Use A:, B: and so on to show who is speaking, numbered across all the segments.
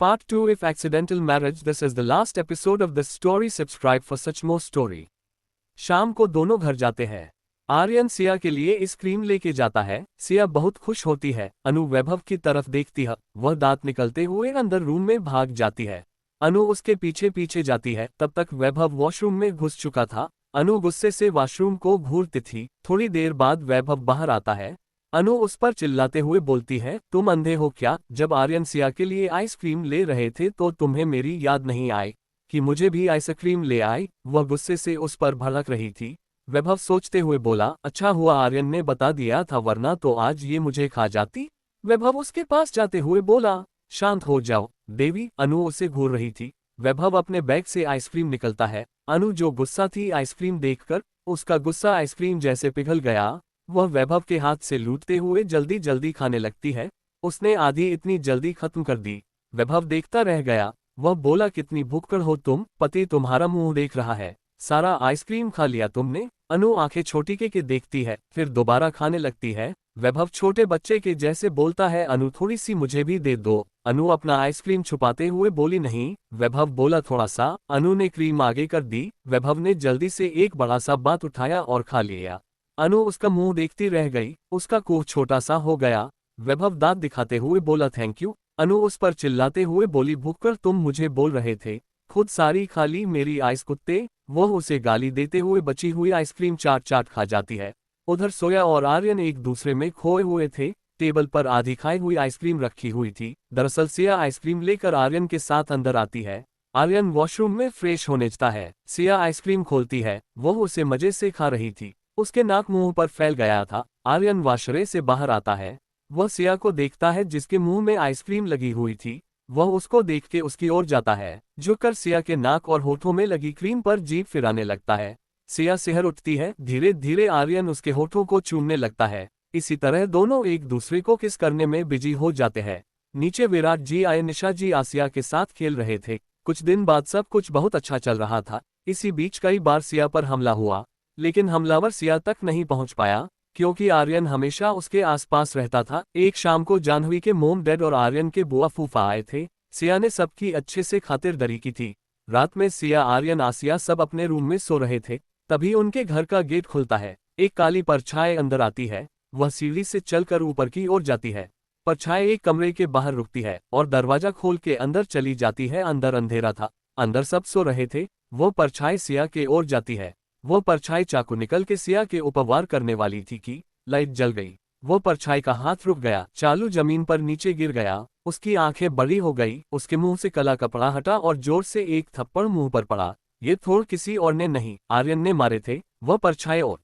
A: Part 2 If Accidental Marriage. This is the last episode of this story. Subscribe for such more story. शाम को दोनों घर जाते हैं। आर्यन सिया के लिए आइसक्रीम लेके जाता है। सिया बहुत खुश होती है। अनु वैभव की तरफ देखती है। वह दांत निकलते हुए अंदर रूम में भाग जाती है। अनु उसके पीछे पीछे जाती है। तब तक वैभव वॉशरूम में घुस चुका था। अनु गुस्से से वॉशरूम को घूरती थी। थोड़ी देर बाद वैभव बाहर आता है। अनु उस पर चिल्लाते हुए बोलती है, तुम अंधे हो क्या? जब आर्यन सिया के लिए आइसक्रीम ले रहे थे तो तुम्हें मेरी याद नहीं आई कि मुझे भी आइसक्रीम ले आई? वह गुस्से से उस पर भड़क रही थी। वैभव सोचते हुए बोला, अच्छा हुआ आर्यन ने बता दिया था, वरना तो आज ये मुझे खा जाती। वैभव उसके पास जाते हुए बोला, शांत हो जाओ देवी। अनु उसे घूर रही थी। वैभव अपने बैग से आइसक्रीम निकलता है। अनु जो गुस्सा थी आइसक्रीम देखकर, उसका गुस्सा आइसक्रीम जैसे पिघल गया। वह वैभव के हाथ से लूटते हुए जल्दी जल्दी खाने लगती है। उसने आधी इतनी जल्दी खत्म कर दी। वैभव देखता रह गया। वह बोला, कितनी भुक्कड़ हो तुम, पति तुम्हारा मुंह देख रहा है, सारा आइसक्रीम खा लिया तुमने। अनु आंखें छोटी के देखती है, फिर दोबारा खाने लगती है। वैभव छोटे बच्चे के जैसे बोलता है, अनु थोड़ी सी मुझे भी दे दो। अनु अपना आइसक्रीम छुपाते हुए बोली, नहीं। वैभव बोला, थोड़ा सा। अनु ने क्रीम आगे कर दी। वैभव ने जल्दी से एक बड़ा सा बात उठाया और खा लिया। अनु उसका मुंह देखती रह गई। उसका कुछ छोटा सा हो गया। वैभव दांत दिखाते हुए बोला, थैंक यू। अनु उस पर चिल्लाते हुए बोली, भूखकर तुम मुझे बोल रहे थे, खुद सारी खा ली मेरी आइस कुत्ते। वह उसे गाली देते हुए बची हुई आइसक्रीम चाट चाट खा जाती है। उधर सोया और आर्यन एक दूसरे में खोए हुए थे। टेबल पर आधी खाई हुई आइसक्रीम रखी हुई थी। दरअसल सिया आइसक्रीम लेकर आर्यन के साथ अंदर आती है। आर्यन वॉशरूम में फ्रेश होने जाता है। सिया आइसक्रीम खोलती है। वह उसे मजे से खा रही थी। उसके नाक मुंह पर फैल गया था। आर्यन वाशरे से बाहर आता है। वह सिया को देखता है जिसके मुंह में आइसक्रीम लगी हुई थी। वह उसको देख के उसकी ओर जाता है। झुककर सिया के नाक और होठों में लगी क्रीम पर जीभ फिराने लगता है। सिया सिहर उठती है। धीरे धीरे आर्यन उसके होठों को चूमने लगता है। इसी तरह दोनों एक दूसरे को किस करने में बिजी हो जाते हैं। नीचे विराट जी आए। निशा जी आसिया के साथ खेल रहे थे। कुछ दिन बाद सब कुछ बहुत अच्छा चल रहा था। इसी बीच कई बार सिया पर हमला हुआ, लेकिन हमलावर सिया तक नहीं पहुंच पाया, क्योंकि आर्यन हमेशा उसके आसपास रहता था। एक शाम को जाह्नवी के मोम डैड और आर्यन के बुआ फूफा आए थे। सिया ने सबकी अच्छे से खातिरदारी की थी। रात में सिया, आर्यन, आसिया सब अपने रूम में सो रहे थे। तभी उनके घर का गेट खुलता है। एक काली परछाई अंदर आती है। वह सीढ़ी से चलकर ऊपर की ओर जाती है। परछाई एक कमरे के बाहर रुकती है और दरवाजा खोल के अंदर चली जाती है। अंदर अंधेरा था। अंदर सब सो रहे थे। वो परछाई सिया के ओर जाती है। वो परछाई चाकू निकल के सिया के ऊपर वार करने वाली थी कि लाइट जल गई। वो परछाई का हाथ रुक गया। चालू जमीन पर नीचे गिर गया। उसकी आंखें बड़ी हो गई। उसके मुंह से काला कपड़ा हटा और जोर से एक थप्पड़ मुंह पर पड़ा। ये थोड़ किसी और ने नहीं, आर्यन ने मारे थे। वह परछाई और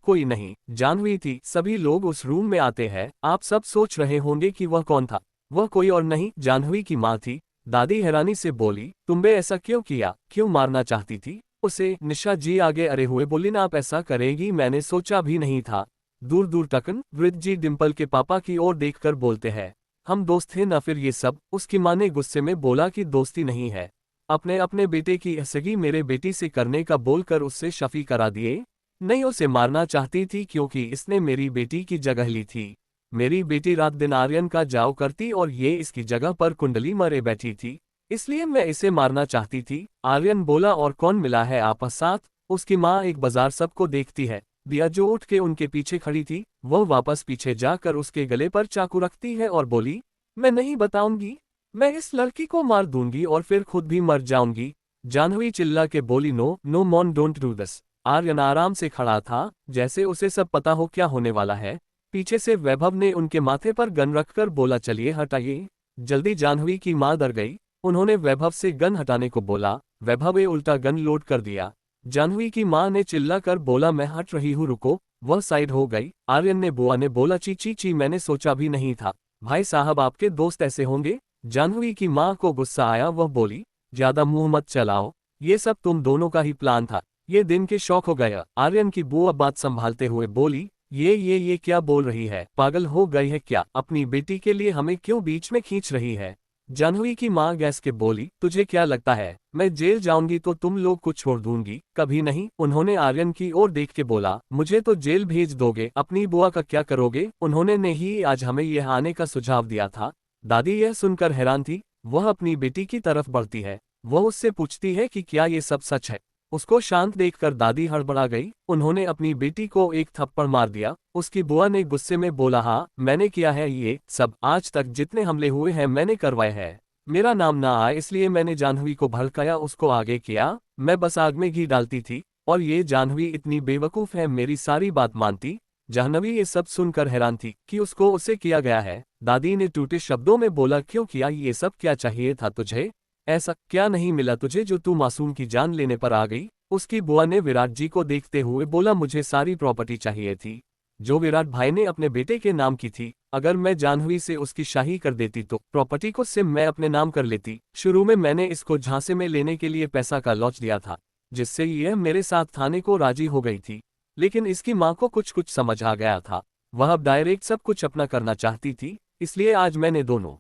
A: कोई नहीं, जाह्नवी थी। सभी लोग उस रूम में आते हैं। आप सब सोच रहे होंगे कि वह कौन था। वह कोई और नहीं, जाह्नवी की माँ थी। दादी हैरानी से बोली, तुमने ऐसा क्यों किया? क्यों मारना चाहती थी उसे? निशा जी आगे अरे हुए बोली, ना आप ऐसा करेगी, मैंने सोचा भी नहीं था। दूर दूर तकन वृद्ध जी डिम्पल के पापा की ओर देखकर बोलते हैं, हम दोस्त थे ना फिर ये सब? उसकी मां ने गुस्से में बोला कि दोस्ती नहीं है, अपने अपने बेटे की सगी मेरे बेटी से करने का बोलकर उससे शफी करा दिए। नहीं, उसे मारना चाहती थी क्योंकि इसने मेरी बेटी की जगह ली थी। मेरी बेटी रात दिन आर्यन का जाओ करती और ये इसकी जगह पर कुंडली मरे बैठी थी, इसलिए मैं इसे मारना चाहती थी। आर्यन बोला, और कौन मिला है आपस साथ? उसकी माँ एक बाजार सबको देखती है। दिया जो उठ के उनके पीछे खड़ी थी, वह वापस पीछे जाकर उसके गले पर चाकू रखती है और बोली, मैं नहीं बताऊंगी, मैं इस लड़की को मार दूंगी और फिर खुद भी मर जाऊंगी। जाह्नवी चिल्ला के बोली, no no mon, don't do this. Aryan आराम से खड़ा था, जैसे उसे सब पता हो क्या होने वाला है। पीछे से वैभव ने उनके माथे पर गन रखकर बोला, चलिए हटाइए जल्दी। जाह्नवी की माँ डर गई। उन्होंने वैभव से गन हटाने को बोला। वैभव ने उल्टा गन लोड कर दिया। जाह्नवी की माँ ने चिल्लाकर बोला, मैं हट रही हूँ, रुको। वह साइड हो गई। आर्यन ने बुआ ने बोला, ची ची ची, मैंने सोचा भी नहीं था। भाई साहब, आपके दोस्त ऐसे होंगे? जाह्नवी की माँ को गुस्सा आया। वह बोली, ज्यादा मुंह मत चलाओ, ये सब तुम दोनों का ही प्लान था। ये दिन के शौक हो गया। आर्यन की बुआ बात संभालते हुए बोली, ये क्या बोल रही है? पागल हो गई है क्या? अपनी बेटी के लिए हमें क्यों बीच में खींच रही है? जाह्नवी की माँ गैस के बोली, तुझे क्या लगता है मैं जेल जाऊंगी तो तुम लोग को छोड़ दूंगी? कभी नहीं। उन्होंने आर्यन की ओर देख के बोला, मुझे तो जेल भेज दोगे, अपनी बुआ का क्या करोगे? उन्होंने ने ही आज हमें यह आने का सुझाव दिया था। दादी यह सुनकर हैरान थी। वह अपनी बेटी की तरफ बढ़ती है। वह उससे पूछती है कि क्या ये सब सच है। उसको शांत देखकर दादी हड़बड़ा गई। उन्होंने अपनी बेटी को एक थप्पड़ मार दिया। उसकी बुआ ने गुस्से में बोला, हाँ मैंने किया है ये सब, आज तक जितने हमले हुए हैं मैंने करवाए हैं। मेरा नाम ना आए इसलिए मैंने जाह्नवी को भड़काया, उसको आगे किया। मैं बस आग में घी डालती थी और ये जाह्नवी इतनी बेवकूफ़ है, मेरी सारी बात मानती। जाह्नवी ये सब सुनकर हैरान थी कि उसको उससे किया गया है। दादी ने टूटे शब्दों में बोला, क्यों किया ये सब, क्या चाहिए था तुझे? ऐसा क्या नहीं मिला तुझे जो तू मासूम की जान लेने पर आ गई? उसकी बुआ ने विराट जी को देखते हुए बोला, मुझे सारी प्रॉपर्टी चाहिए थी जो विराट भाई ने अपने बेटे के नाम की थी। अगर मैं जाह्नवी से उसकी शाही कर देती तो प्रॉपर्टी को सिर्फ मैं अपने नाम कर लेती। शुरू में मैंने इसको झांसे में लेने के लिए पैसा का लॉच दिया था, जिससे यह मेरे साथ थाने को राजी हो गई थी। लेकिन इसकी माँ को कुछ कुछ समझ आ गया था। वह अब डायरेक्ट सब कुछ अपना करना चाहती थी, इसलिए आज मैंने दोनों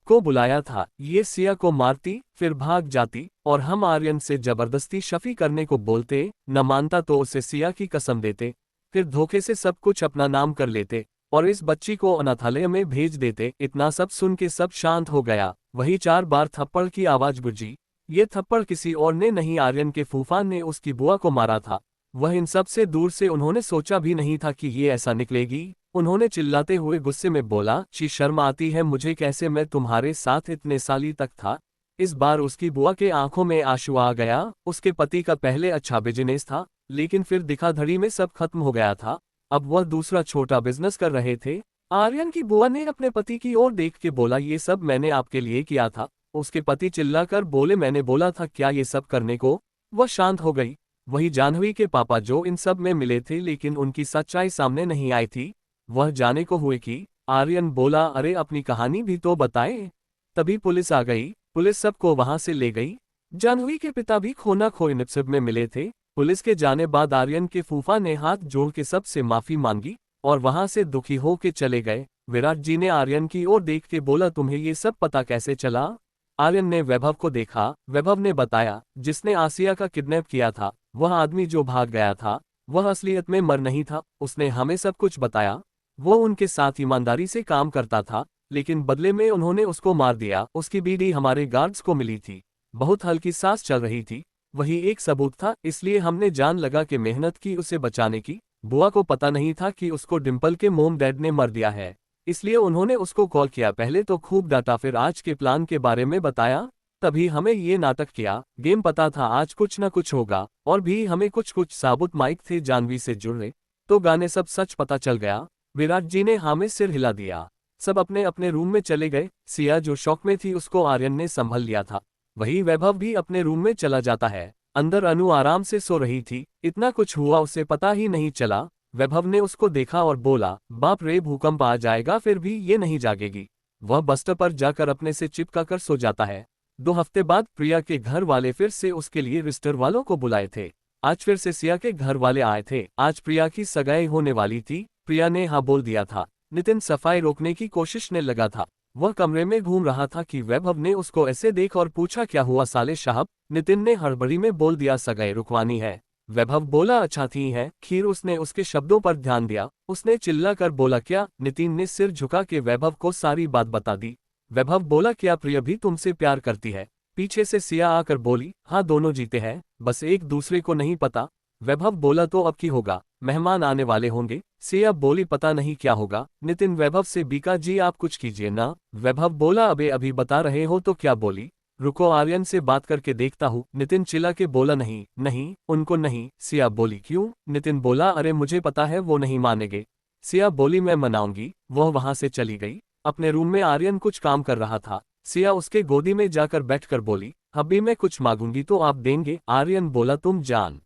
A: को बुलाया था। ये सिया को मारती, फिर भाग जाती और हम आर्यन से जबरदस्ती शफी करने को बोलते। न मानता तो उसे सिया की कसम देते, फिर धोखे से सब कुछ अपना नाम कर लेते और इस बच्ची को अनाथालय में भेज देते। इतना सब सुन के सब शांत हो गया। वही 4 बार थप्पड़ की आवाज गुंजी। ये थप्पड़ किसी और ने नहीं, आर्यन के फूफा ने उसकी बुआ को मारा था। वह इन सब से दूर से, उन्होंने सोचा भी नहीं था कि ये ऐसा निकलेगी। उन्होंने चिल्लाते हुए गुस्से में बोला, ची शर्म आती है मुझे, कैसे मैं तुम्हारे साथ इतने साली तक था। इस बार उसकी बुआ के आंखों में आंसू आ गया। उसके पति का पहले अच्छा बिजनेस था, लेकिन फिर दिखाधड़ी में सब खत्म हो गया था। अब वह दूसरा छोटा बिजनेस कर रहे थे। आर्यन की बुआ ने अपने पति की ओर देख के बोला, ये सब मैंने आपके लिए किया था। उसके पति चिल्लाकर बोले, मैंने बोला था क्या ये सब करने को। वह शांत हो गई। वही जाह्नवी के पापा जो इन सब में मिले थे, लेकिन उनकी सच्चाई सामने नहीं आई थी। वह जाने को हुए कि आर्यन बोला, अरे अपनी कहानी भी तो बताए। तभी पुलिस आ गई। पुलिस सबको वहां से ले गई। जाह्नवी के पिता भी खोना खोई निप्सिब में मिले थे। पुलिस के जाने बाद आर्यन के फूफा ने हाथ जोड़ के सबसे माफी मांगी और वहां से दुखी हो के चले गए। विराट जी ने आर्यन की ओर देख के बोला, तुम्हें ये सब पता कैसे चला? आर्यन ने वैभव को देखा। वैभव ने बताया, जिसने आसिया का किडनैप किया था, वह आदमी जो भाग गया था, वह असलियत में मर नहीं था। उसने हमें सब कुछ बताया। वो उनके साथ ईमानदारी से काम करता था, लेकिन बदले में उन्होंने उसको मार दिया। उसकी बीडी हमारे गार्ड्स को मिली थी। बहुत हल्की सांस चल रही थी। वही एक सबूत था, इसलिए हमने जान लगा के मेहनत की उसे बचाने की। बुआ को पता नहीं था कि उसको डिम्पल के मोम डैड ने मर दिया है, इसलिए उन्होंने उसको कॉल किया। पहले तो खूब डांटा, फिर आज के प्लान के बारे में बताया। तभी हमें ये नाटक किया। गेम पता था आज कुछ न कुछ होगा, और भी हमें कुछ कुछ साबुत माइक थे जाह्नवी से जुड़े, तो गाने सब सच पता चल गया। विराट जी ने हाँ में सिर हिला दिया। सब अपने अपने रूम में चले गए। सिया जो शौक में थी उसको आर्यन ने संभल लिया था। वही वैभव भी अपने रूम में चला जाता है। अंदर अनु आराम से सो रही थी। इतना कुछ हुआ उसे पता ही नहीं चला। वैभव ने उसको देखा और बोला, बाप रे भूकंप आ जाएगा, फिर भी ये नहीं जागेगी। वह बस्तर पर जाकर अपने से चिपका कर सो जाता है। 2 हफ्ते बाद प्रिया के घर वाले फिर से उसके लिए रिश्तेदार वालों को बुलाए थे। आज फिर से सिया के घर वाले आए थे। आज प्रिया की सगाई होने वाली थी। प्रिया ने हाँ बोल दिया था। नितिन सफाई रोकने की कोशिश में लगा था। वह कमरे में घूम रहा था कि वैभव ने उसको ऐसे देख और पूछा, क्या हुआ साले साहब? नितिन ने हड़बड़ी में बोल दिया, सगाई रुकवानी है। वैभव बोला, अच्छा थी है खीर। उसने उसके शब्दों पर ध्यान दिया। उसने चिल्ला कर बोला, क्या? नितिन ने सिर झुका के वैभव को सारी बात बता दी। वैभव बोला, क्या प्रिया भी तुमसे प्यार करती है? पीछे से सिया आकर बोली, हाँ दोनों जीते हैं, बस एक दूसरे को नहीं पता। वैभव बोला, तो अब की होगा? मेहमान आने वाले होंगे। सिया बोली, पता नहीं क्या होगा। नितिन वैभव से बीका, जी आप कुछ कीजिए ना। वैभव बोला, अबे अभी बता रहे हो तो क्या? बोली, रुको आर्यन से बात करके देखता हूँ। नितिन चिल्ला के बोला, नहीं नहीं उनको नहीं। सिया बोली, क्यों? नितिन बोला, अरे मुझे पता है वो नहीं मानेंगे। सिया बोली, मैं मनाऊंगी। वह वहां से चली गई। अपने रूम में आर्यन कुछ काम कर रहा था। सिया उसके गोदी में जाकर बैठकर बोली, अभी मैं कुछ मांगूंगी तो आप देंगे? आर्यन बोला, तुम जान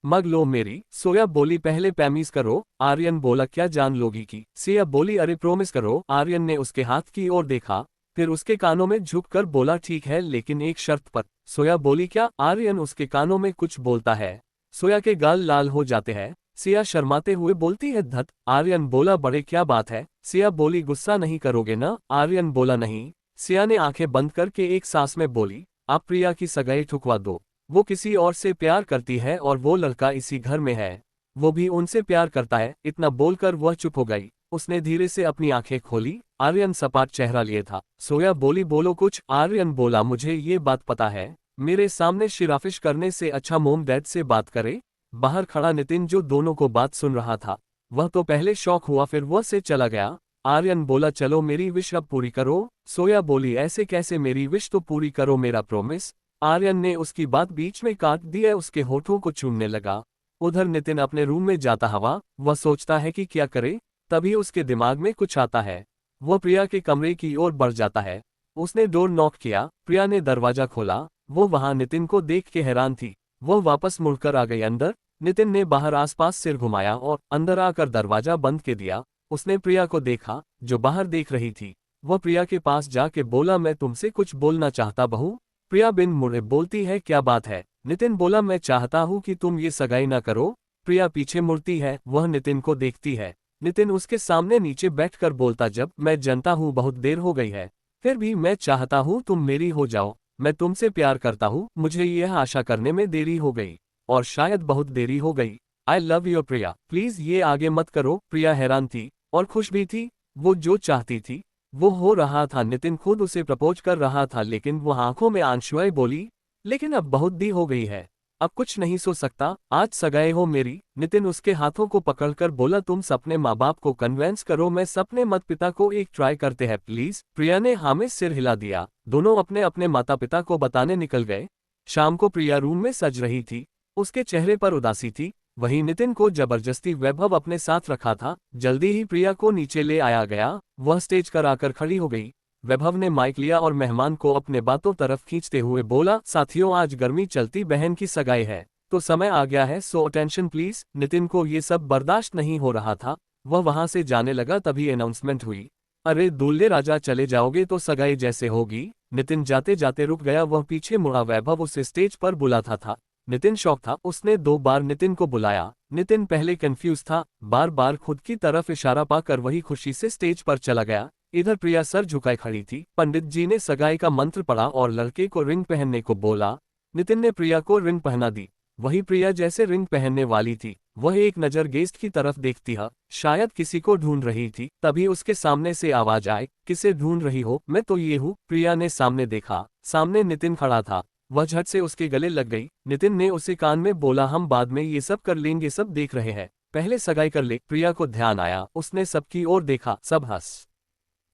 A: मग लो मेरी। सोया बोली, पहले पैमीज करो। आर्यन बोला, क्या जान लोगी की? सिया बोली, अरे प्रोमिस करो। आर्यन ने उसके हाथ की ओर देखा, फिर उसके कानों में झुककर बोला, ठीक है लेकिन एक शर्त पर। सोया बोली, क्या? आर्यन उसके कानों में कुछ बोलता है। सोया के गाल लाल हो जाते हैं। सिया शर्माते हुए बोलती है, धत। आर्यन बोला, बड़े क्या बात है? सिया बोली, गुस्सा नहीं करोगे ना? आर्यन बोला, नहीं। सिया ने आंखें बंद करके एक सांस में बोली, आप प्रिया की सगाई ठुकवा दो। वो किसी और से प्यार करती है और वो लड़का इसी घर में है, वो भी उनसे प्यार करता है। इतना बोलकर वह चुप हो गई। उसने धीरे से अपनी आंखें खोली। आर्यन सपाट चेहरा लिए था। सोया बोली, बोलो कुछ। आर्यन बोला, मुझे ये बात पता है, मेरे सामने शिराफिश करने से अच्छा मोम डैड से बात करे। बाहर खड़ा नितिन, जो दोनों को बात सुन रहा था, वह तो पहले शॉक हुआ, फिर वह से चला गया। आर्यन बोला, चलो मेरी विश अब पूरी करो। सोया बोली, ऐसे कैसे, मेरी विश तो पूरी करो, मेरा प्रॉमिस। आर्यन ने उसकी बात बीच में काट दिया, उसके होठों को चूमने लगा। उधर नितिन अपने रूम में जाता हवा, वह सोचता है कि क्या करे। तभी उसके दिमाग में कुछ आता है। वह प्रिया के कमरे की ओर बढ़ जाता है। उसने डोर नॉक किया। प्रिया ने दरवाजा खोला। वो वहां नितिन को देख के हैरान थी। वो वापस मुड़कर आ गई अंदर। नितिन ने बाहर आसपास सिर घुमाया और अंदर आकर दरवाजा बंद कर दिया। उसने प्रिया को देखा, जो बाहर देख रही थी। वह प्रिया के पास जाके बोला, मैं तुमसे कुछ बोलना चाहता बहू। प्रिया बिन मुड़े बोलती है, क्या बात है। नितिन बोला, मैं चाहता हूँ कि तुम ये सगाई ना करो। प्रिया पीछे मुड़ती है, वह नितिन को देखती है। नितिन उसके सामने नीचे बैठकर बोलता, जब मैं जानता हूँ बहुत देर हो गई है, फिर भी मैं चाहता हूँ तुम मेरी हो जाओ। मैं तुमसे प्यार करता हूँ, मुझे यह आशा करने में देरी हो गई, और शायद बहुत देरी हो गई। I love you Priya, please ये आगे मत करो। प्रिया हैरान थी और खुश भी थी। वो जो चाहती थी वो हो रहा था। नितिन खुद उसे प्रपोज कर रहा था, लेकिन वो आंखों में आंसुएं बोली, लेकिन अब बहुत देर हो गई है, अब कुछ नहीं सो सकता, आज सगाई हो मेरी। नितिन उसके हाथों को पकड़कर बोला, तुम सपने माँ बाप को कन्वेंस करो, मैं सपने मत पिता को एक ट्राई करते हैं प्लीज। प्रिया ने हाँ में सिर हिला दिया। दोनों अपने अपने माता पिता को बताने निकल गए। शाम को प्रिया रूम में सज रही थी। उसके चेहरे पर उदासी थी। वहीं नितिन को जबरदस्ती वैभव अपने साथ रखा था। जल्दी ही प्रिया को नीचे ले आया गया। वह स्टेज पर आकर खड़ी हो गई। वैभव ने माइक लिया और मेहमान को अपने बातों तरफ खींचते हुए बोला, साथियों आज गर्मी चलती बहन की सगाई है, तो समय आ गया है, सो अटेंशन प्लीज। नितिन को ये सब बर्दाश्त नहीं हो रहा था। वह वहां से जाने लगा, तभी अनाउंसमेंट हुई, अरे दूल्हे राजा चले जाओगे तो सगाई जैसे होगी। नितिन जाते जाते रुक गया। वह पीछे मुड़ा। वैभव उसे स्टेज पर बुलाता था। नितिन शॉक था। उसने 2 बार नितिन को बुलाया। नितिन पहले कंफ्यूज था, बार बार खुद की तरफ इशारा पाकर वही खुशी से स्टेज पर चला गया। इधर प्रिया सर झुकाए खड़ी थी। पंडित जी ने सगाई का मंत्र पढ़ा और लड़के को रिंग पहनने को बोला। नितिन ने प्रिया को रिंग पहना दी। वही प्रिया जैसे रिंग पहनने वाली थी, वह एक नजर गेस्ट की तरफ देखती है, शायद किसी को ढूंढ रही थी। तभी उसके सामने से आवाज आए, किसे ढूंढ रही हो। मैं तो ये हूँ। प्रिया ने सामने देखा, सामने नितिन खड़ा था। वह झट से उसके गले लग गई। नितिन ने उसे कान में बोला, हम बाद में ये सब कर लेंगे, सब देख रहे हैं, पहले सगाई कर ले। प्रिया को ध्यान आया। उसने सबकी ओर देखा, सब हंस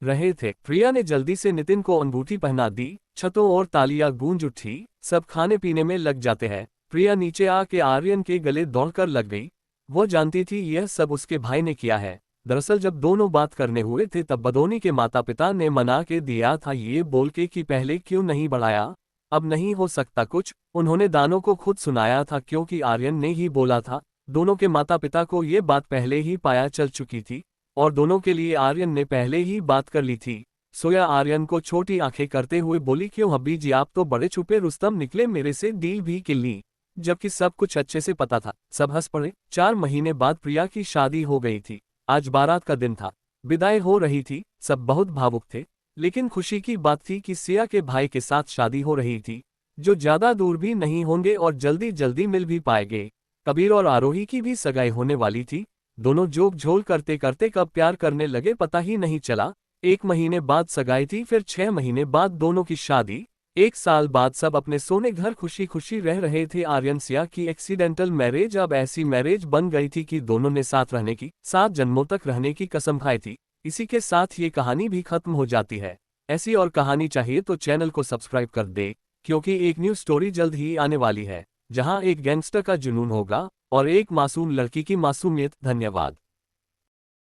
A: रहे थे। प्रिया ने जल्दी से नितिन को अंगूठी पहना दी। छतों और तालियां गूंज उठी। सब खाने पीने में लग जाते हैं। प्रिया नीचे आके आर्यन के गले दौड़कर लग गई। वो जानती थी यह सब उसके भाई ने किया है। दरअसल जब दोनों बात करने हुए थे तब बदोनी के माता पिता ने मना के दिया था, ये बोल के कि पहले क्यों नहीं बढ़ाया, अब नहीं हो सकता कुछ। उन्होंने दानों को खुद सुनाया था, क्योंकि आर्यन ने ही बोला था। दोनों के माता पिता को ये बात पहले ही पाया चल चुकी थी, और दोनों के लिए आर्यन ने पहले ही बात कर ली थी। सोया आर्यन को छोटी आंखें करते हुए बोली, क्यों हब्बी जी, आप तो बड़े छुपे रुस्तम निकले, मेरे से डील भी किल ली, जबकि सब कुछ अच्छे से पता था। सब हंस पड़े। 4 महीने बाद प्रिया की शादी हो गई थी। आज बारात का दिन था। विदाई हो रही थी। सब बहुत भावुक थे, लेकिन खुशी की बात थी कि सिया के भाई के साथ शादी हो रही थी, जो ज्यादा दूर भी नहीं होंगे और जल्दी जल्दी मिल भी पाएंगे। कबीर और आरोही की भी सगाई होने वाली थी। दोनों जोक झोल करते करते कब प्यार करने लगे पता ही नहीं चला। 1 महीने बाद सगाई थी, फिर 6 महीने बाद दोनों की शादी। 1 साल बाद सब अपने सोने घर खुशी खुशी रह रहे थे। आर्यन सिया की एक्सीडेंटल मैरिज अब ऐसी मैरिज बन गई थी कि दोनों ने साथ रहने की, 7 जन्मों तक रहने की कसम खाई थी। इसी के साथ ये कहानी भी खत्म हो जाती है। ऐसी और कहानी चाहिए तो चैनल को सब्सक्राइब कर दे, क्योंकि एक न्यू स्टोरी जल्द ही आने वाली है, जहां एक गैंगस्टर का जुनून होगा और एक मासूम लड़की की मासूमियत। धन्यवाद।